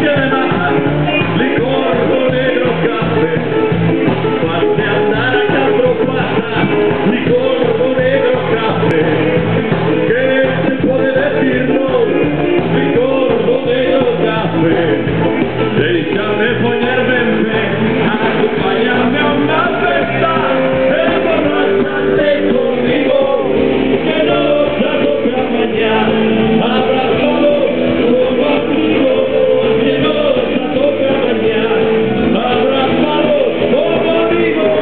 y además licor con negro café. Pase a andar a cuatro patas, licor con negro café. ¿Qué se puede decir no? Licor con negro café. Déjame ponerme en fe, acompáñame a una fiesta, emborráchate conmigo, que nos toca mañana, abrazados como amigos, que nos toca mañana, abrazados como amigos.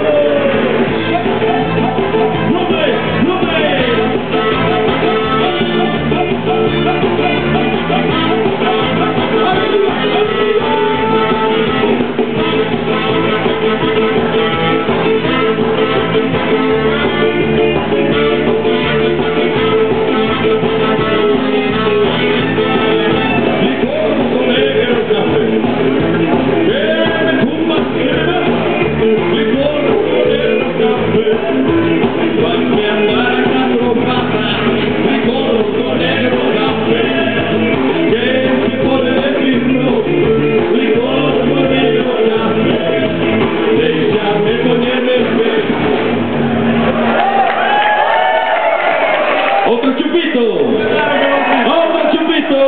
Otro chupito, otro chupito,